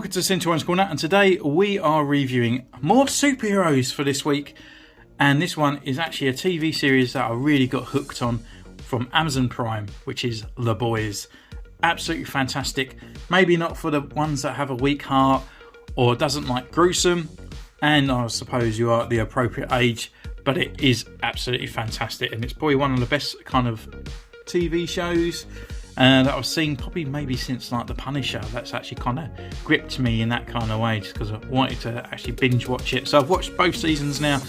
welcome to Centurion's Corner, and today we are reviewing more superheroes for this week. And this one is actually a TV series that I really got hooked on from Amazon Prime, which is The Boys. Absolutely fantastic. Maybe not for the ones that have a weak heart or doesn't like gruesome, and I suppose you are at the appropriate age, but it is absolutely fantastic, and it's probably one of the best kind of TV shows that I've seen probably maybe since like The Punisher. That's actually kind of gripped me in that kind of way, just because I wanted to actually binge watch it. So I've watched both seasons now,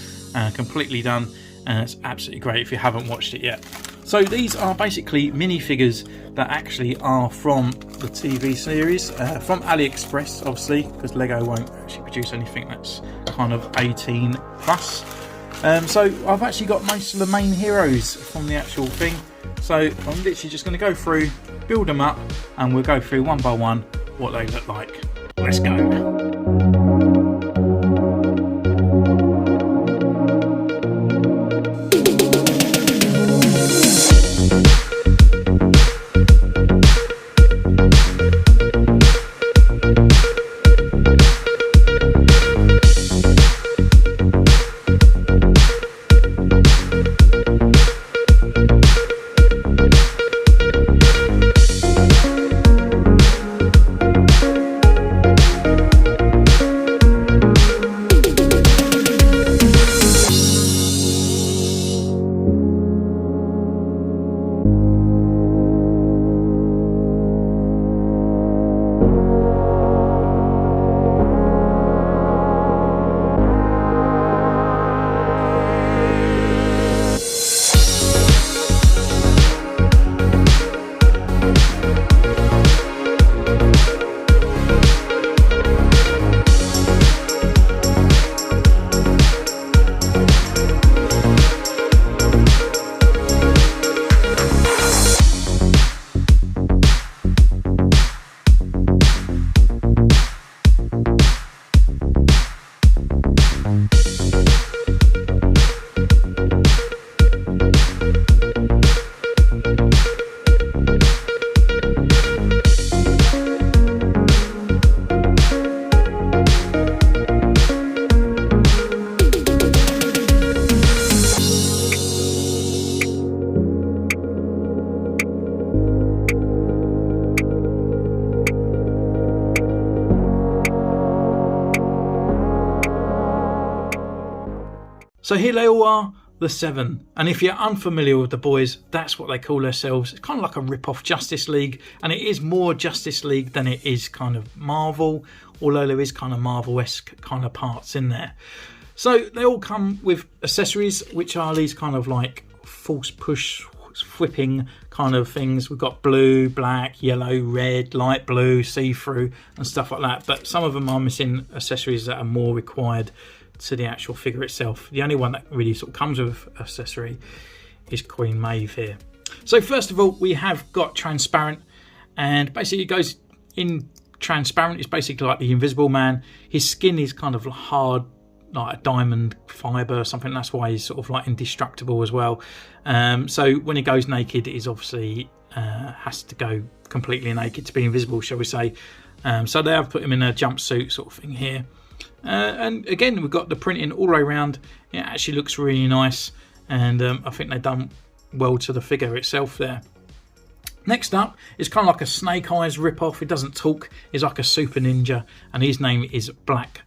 completely done, and it's absolutely great if you haven't watched it yet. So these are basically minifigures that actually are from the TV series, from Aliexpress, obviously, because Lego won't actually produce anything that's kind of 18 plus. So I've actually got most of the main heroes from the actual thing. So I'm literally just going to go through, build them up, and we'll go through one by one what they look like. Let's go. So here they all are, the 7. And if you're unfamiliar with The Boys, that's what they call themselves. It's kind of like a rip-off Justice League, and it is more Justice League than it is kind of Marvel, although there is kind of Marvel-esque kind of parts in there. So they all come with accessories, which are these kind of like force push, flipping kind of things. We've got blue, black, yellow, red, light blue, see-through and stuff like that. But some of them are missing accessories that are more required to the actual figure itself. The only one that really sort of comes with accessory is Queen Maeve here. So first of all, we have got transparent, and basically it goes in transparent. It's basically like the Invisible Man. His skin is kind of hard, like a diamond fibre or something. That's why he's sort of like indestructible as well. So when he goes naked, he's obviously has to go completely naked to be invisible, shall we say. So they have put him in a jumpsuit sort of thing here. And again, we've got the printing all the way around. It actually looks really nice, and I think they've done well to the figure itself there. Next up is kind of like a Snake Eyes rip-off. He doesn't talk. He's like a super ninja, and his name is Black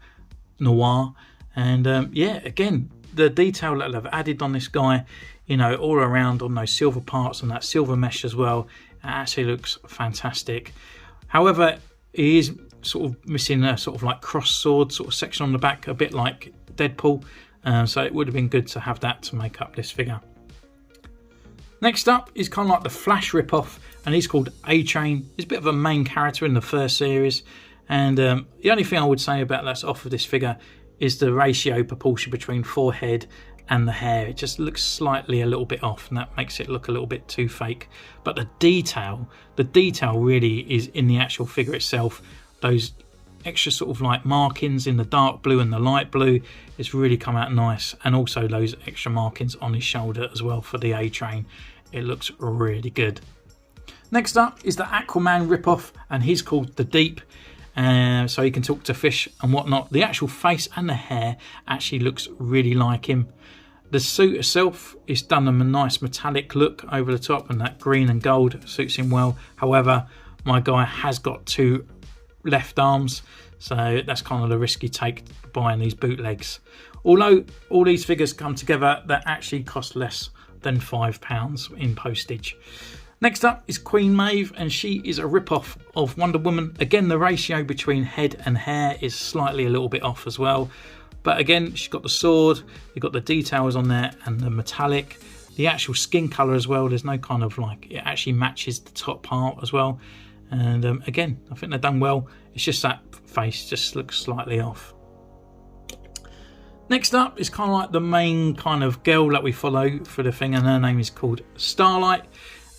Noir. And yeah, again, the detail that they've added on this guy, you know, all around on those silver parts and that silver mesh as well, it actually looks fantastic. However, he is sort of missing a sort of like cross sword sort of section on the back, a bit like Deadpool, so it would have been good to have that to make up this figure. Next up is kind of like the Flash rip-off, and he's called A-Train. He's a bit of a main character in the first series, and the only thing I would say about that's off of this figure is the ratio proportion between forehead and the hair. It just looks slightly a little bit off, and that makes it look a little bit too fake. But the detail really is in the actual figure itself. Those extra sort of like markings in the dark blue and the light blue, it's really come out nice. And also those extra markings on his shoulder as well for the A-Train. It looks really good. Next up is the Aquaman ripoff, and he's called The Deep. so he can talk to fish and whatnot. The actual face and the hair actually looks really like him. The suit itself is done a nice metallic look over the top, and that green and gold suits him well. However, my guy has got 2 left arms, so that's kind of the risk you take buying these bootlegs. Although all these figures come together, they actually cost less than £5 in postage. Next up is Queen Maeve, and she is a rip-off of Wonder Woman. Again, the ratio between head and hair is slightly a little bit off as well. But again, she's got the sword, you've got the details on there and the metallic. The actual skin colour as well, there's no kind of like, it actually matches the top part as well. And again, I think they've done well. It's just that face just looks slightly off. Next up is kind of like the main kind of girl that we follow for the thing, and her name is called Starlight.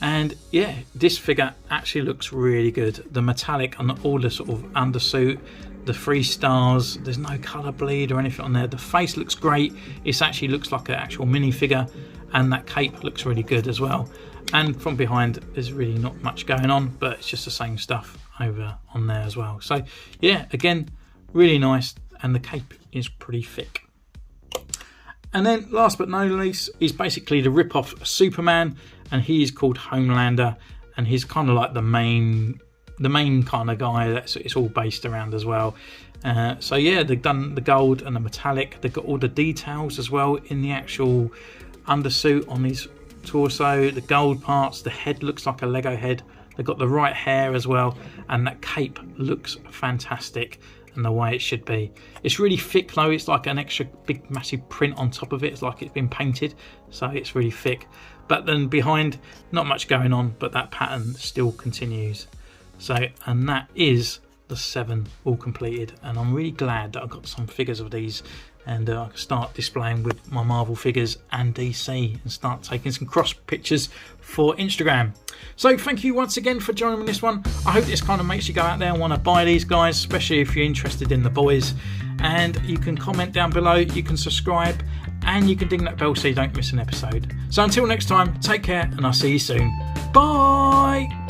And yeah, this figure actually looks really good. The metallic on all the sort of undersuit, the 3 stars, there's no colour bleed or anything on there. The face looks great. It actually looks like an actual minifigure, and that cape looks really good as well. And from behind, there's really not much going on, but it's just the same stuff over on there as well. So yeah, again, really nice, and the cape is pretty thick. And then last but not least is basically the rip-off Superman, and he is called Homelander, and he's kind of like the main kind of guy that it's all based around as well. So yeah, they've done the gold and the metallic. They've got all the details as well in the actual undersuit on his torso, the gold parts. The head looks like a Lego head. They've got the right hair as well, and that cape looks fantastic, and the way it should be. It's really thick though. It's like an extra big massive print on top of it. It's like it's been painted, so it's really thick. But then behind, not much going on, but that pattern still continues. So, and that is the 7 all completed, and I'm really glad that I got some figures of these, and I can start displaying with my Marvel figures and DC, and start taking some cross pictures for Instagram. So thank you once again for joining me in this one. I hope this kind of makes you go out there and want to buy these guys, especially if you're interested in the boys. And you can comment down below, you can subscribe, and you can ding that bell so you don't miss an episode. So until next time, take care, and I'll see you soon. Bye!